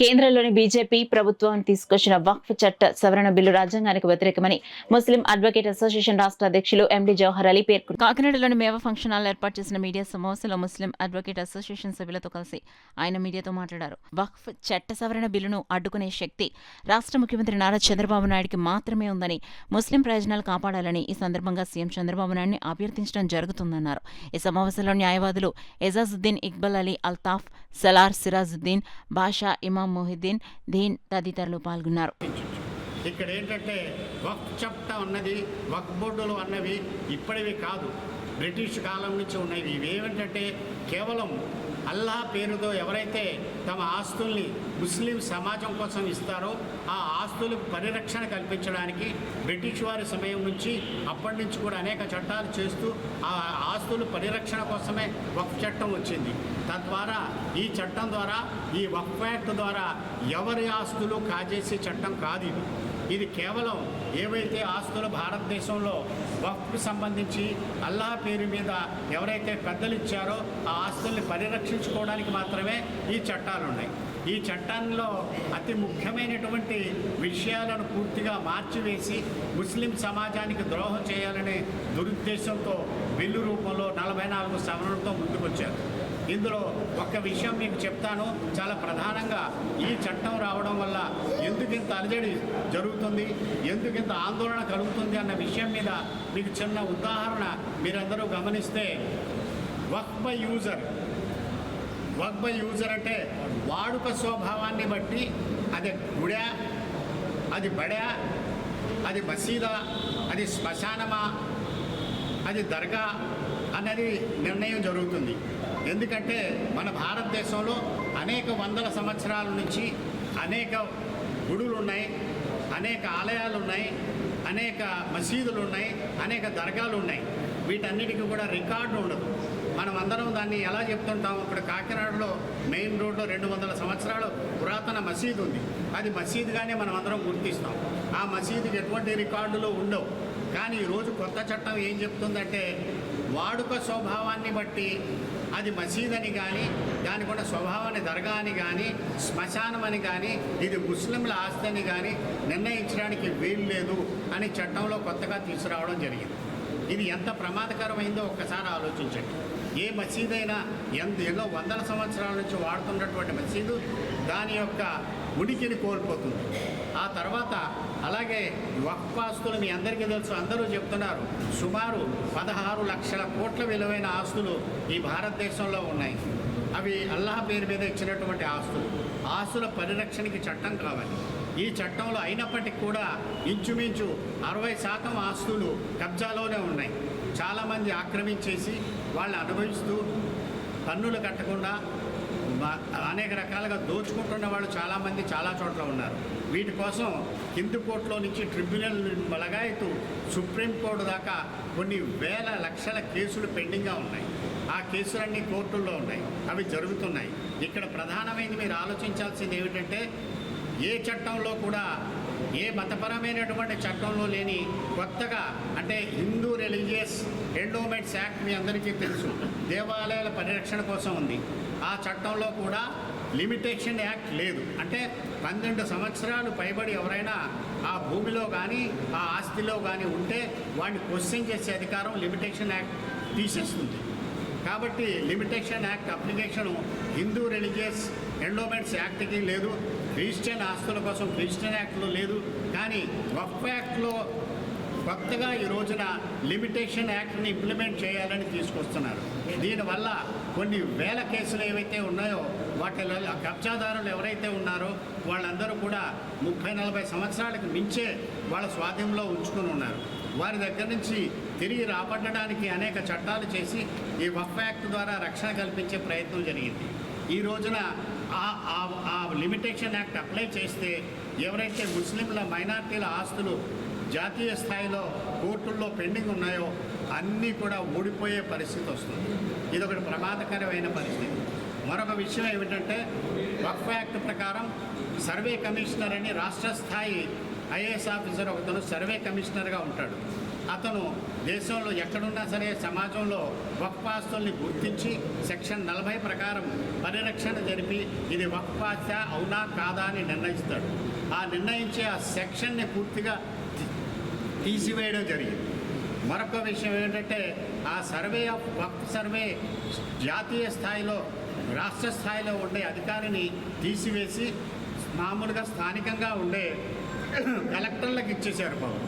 కేంద్రంలోని బీజేపీ ప్రభుత్వం తీసుకొచ్చిన వక్ఫ్ చట్ట సవరణ బిల్లు రాజ్యాంగానికి వ్యతిరేకమని ముస్లిం అడ్వకేట్ అసోసియేషన్ రాష్ట్ర అధ్యక్షులు ఎండి జవహర్ అలీ పేర్కొన్నారు. కాకినాడలోని మేవా ఫంక్షన్ హాల్లో ఏర్పాటు చేసిన మీడియా సమావేశంలో ముస్లిం అడ్వకేట్ అసోసియేషన్ సభ్యులతో కలిసి ఆయన మీడియాతో మాట్లాడారు. వక్ఫ్ చట్ట సవరణ బిల్లును అడ్డుకునే శక్తి రాష్ట్ర ముఖ్యమంత్రి నారా చంద్రబాబు నాయుడికి మాత్రమే ఉందని, ముస్లిం ప్రయోజనాలు కాపాడాలని ఈ సందర్భంగా సీఎం చంద్రబాబు నాయుడిని అభ్యర్థించడం జరుగుతుందన్నారు. ఈ సమావేశంలో న్యాయవాదులు ఎజాజుద్దీన్ ఇక్బల్ అలీ అల్తాఫ్, సలార్ సిరాజుద్దీన్, బాషా, ఇమాం మొహిద్దీన్, దీన్ తదితరులు పాల్గొన్నారు. ఇక్కడ ఏంటంటే వక్ఫ్ చట్టం అన్నది వక్ఫ్ బోర్డులు అన్నవి ఇప్పటివి కాదు, బ్రిటిష్ కాలం నుంచి ఉన్నవి. ఇవేమిటంటే కేవలం అల్లా పేరుతో ఎవరైతే తమ ఆస్తుల్ని ముస్లిం సమాజం కోసం ఇస్తారో ఆ ఆస్తులకు పరిరక్షణ కల్పించడానికి బ్రిటిష్ వారి సమయం నుంచి అప్పటి నుంచి కూడా అనేక చట్టాలు చేస్తూ ఆ ఆస్తుల పరిరక్షణ కోసమే వక్ఫ్ చట్టం వచ్చింది. తద్వారా ఈ చట్టం ద్వారా, ఈ వక్ఫ్ యాక్ట్ ద్వారా ఎవరి ఆస్తులు కాజేసే చట్టం కాదు ఇది కేవలం ఏవైతే ఆస్తులు భారతదేశంలో వక్ఫ్కు సంబంధించి అల్లాహ్ పేరు మీద ఎవరైతే పెద్దలు ఇచ్చారో ఆ ఆస్తుల్ని పరిరక్షించుకోవడానికి మాత్రమే ఈ చట్టాలు ఉన్నాయి. ఈ చట్టంలో అతి ముఖ్యమైనటువంటి విషయాలను పూర్తిగా మార్చివేసి ముస్లిం సమాజానికి ద్రోహం చేయాలనే దురుద్దేశంతో బిల్లు రూపంలో 44 సవరణలతో ముందుకొచ్చారు. ఇందులో ఒక్క విషయం మీకు చెప్తాను. చాలా ప్రధానంగా ఈ చట్టం రావడం వల్ల ఎందుకింత అలజడి జరుగుతుంది, ఎందుకింత ఆందోళన కలుగుతుంది అన్న విషయం మీద మీకు చిన్న ఉదాహరణ మీరందరూ గమనిస్తే, వక్ఫ్ బై యూజర్ అంటే వాడుక స్వభావాన్ని బట్టి అది గుడా, అది బడా, అది మసీదా, అది శ్మశానమా, అది దర్గా అన్నది నిర్ణయం జరుగుతుంది. ఎందుకంటే మన భారతదేశంలో అనేక వందల సంవత్సరాల నుంచి అనేక గుడులు ఉన్నాయి, అనేక ఆలయాలు ఉన్నాయి, అనేక మసీదులు ఉన్నాయి, అనేక దర్గాలు ఉన్నాయి. వీటన్నిటికీ కూడా రికార్డు ఉండదు. మనం అందరం దాన్ని ఎలా చెప్తుంటాం, ఇప్పుడు కాకినాడలో మెయిన్ రోడ్లో 200 సంవత్సరాలు పురాతన మసీదు ఉంది. అది మసీదుగానే మనం అందరం గుర్తిస్తాం. ఆ మసీదుకి ఎటువంటి రికార్డులు ఉండవు. కానీ ఈరోజు కొత్త చట్టం ఏం చెప్తుందంటే, వాడుక స్వభావాన్ని బట్టి అది మసీద్ అని కానీ, దానికున్న స్వభావాన్ని దర్గా అని కానీ, శ్మశానం అని కానీ, ఇది ముస్లింల ఆస్తి అని కానీ నిర్ణయించడానికి వీలు లేదు అని చట్టంలో కొత్తగా తీసుకురావడం జరిగింది. ఇది ఎంత ప్రమాదకరమైందో ఒక్కసారి ఆలోచించండి. ఏ మసీదైనా ఎన్నో వందల సంవత్సరాల నుంచి వాడుతున్నటువంటి మసీదు దాని యొక్క ఉనికిని కోల్పోతుంది. ఆ తర్వాత అలాగే వక్ఫ్ ఆస్తులు మీ అందరికీ తెలుసు, అందరూ చెప్తున్నారు, సుమారు 16 లక్షల కోట్ల విలువైన ఆస్తులు ఈ భారతదేశంలో ఉన్నాయి. అవి అల్లాహ్ పేరు మీద ఇచ్చినటువంటి ఆస్తుల పరిరక్షణకి చట్టం కావాలి. ఈ చట్టంలో అయినప్పటికీ కూడా ఇంచుమించు 60% ఆస్తులు కబ్జాలోనే ఉన్నాయి. చాలామంది ఆక్రమించేసి వాళ్ళు అనుభవిస్తూ పన్నులు కట్టకుండా అనేక రకాలుగా దోచుకుంటున్న వాళ్ళు చాలామంది చాలా చోట్ల ఉన్నారు. వీటి కోసం కింది కోర్టులో నుంచి ట్రిబ్యునల్ లగాయతూ సుప్రీంకోర్టు దాకా కొన్ని వేల లక్షల కేసులు పెండింగ్గా ఉన్నాయి. ఆ కేసులన్నీ కోర్టుల్లో ఉన్నాయి, అవి జరుగుతున్నాయి. ఇక్కడ ప్రధానమైనది మీరు ఆలోచించాల్సింది ఏమిటంటే, ఏ చట్టంలో కూడా, ఏ మతపరమైనటువంటి చట్టంలో లేని కొత్తగా, అంటే హిందూ రిలీజియస్ ఎండోమెంట్స్ యాక్ట్ మీ అందరికీ తెలుసు, దేవాలయాల పరిరక్షణ కోసం ఉంది. ఆ చట్టంలో కూడా లిమిటేషన్ యాక్ట్ లేదు. అంటే 12 సంవత్సరాలు పైబడి ఎవరైనా ఆ భూమిలో కానీ ఆ ఆస్తిలో కానీ ఉంటే వాడిని క్వశ్చన్ చేసే అధికారం లిమిటేషన్ యాక్ట్ తీసేస్తుంది. కాబట్టి limitation act application Hindu religious endowments యాక్ట్కి లేదు, క్రిస్టియన్ ఆస్తుల కోసం క్రిస్టియన్ యాక్ట్లో లేదు. కానీ వక్ఫ్ యాక్ట్లో కొత్తగా ఈ రోజున లిమిటేషన్ యాక్ట్ని ఇంప్లిమెంట్ చేయాలని తీసుకొస్తున్నారు. దీనివల్ల కొన్ని వేల కేసులు ఏవైతే ఉన్నాయో వాటిలో కబ్జాదారులు ఎవరైతే ఉన్నారో వాళ్ళందరూ కూడా 30-40 సంవత్సరాలకు మించే వాళ్ళ స్వాధీనంలో ఉంచుకుని ఉన్నారు. వారి దగ్గర నుంచి తిరిగి రాబట్టడానికి అనేక చట్టాలు చేసి ఈ వక్ఫ్ యాక్ట్ ద్వారా రక్షణ కల్పించే ప్రయత్నం జరిగింది. ఈ రోజున ఆ లిమిటేషన్ యాక్ట్ అప్లై చేస్తే ఎవరైతే ముస్లింల మైనార్టీల ఆస్తులు జాతీయ స్థాయిలో కోర్టుల్లో పెండింగ్ ఉన్నాయో అన్నీ కూడా ఊడిపోయే పరిస్థితి వస్తుంది. ఇది ఒకటి ప్రమాదకరమైన పరిస్థితి. మరొక విషయం ఏమిటంటే, వక్ఫ్ యాక్ట్ ప్రకారం సర్వే కమిషనర్ అని రాష్ట్ర స్థాయి ఐఏఎస్ ఆఫీసర్ ఒకతను సర్వే కమిషనర్గా ఉంటాడు. ఆ అతను దేశంలో ఎక్కడున్నా సరే సమాజంలో వక్ఫ్ ఆస్తుల్ని గుర్తించి సెక్షన్ 40 ప్రకారం పరిరక్షణ జరిపి ఇది వక్ఫ్ ఆస్తి అవునా కాదా అని నిర్ణయిస్తాడు. ఆ నిర్ణయించే ఆ సెక్షన్ని పూర్తిగా తీసివేయడం జరిగింది. మరొక విషయం ఏంటంటే ఆ సర్వే ఆఫ్ వక్ఫ్ సర్వే జాతీయ స్థాయిలో రాష్ట్ర స్థాయిలో ఉండే అధికారిని తీసివేసి మామూలుగా స్థానికంగా ఉండే కలెక్టర్లకు ఇచ్చేశారు పవర్.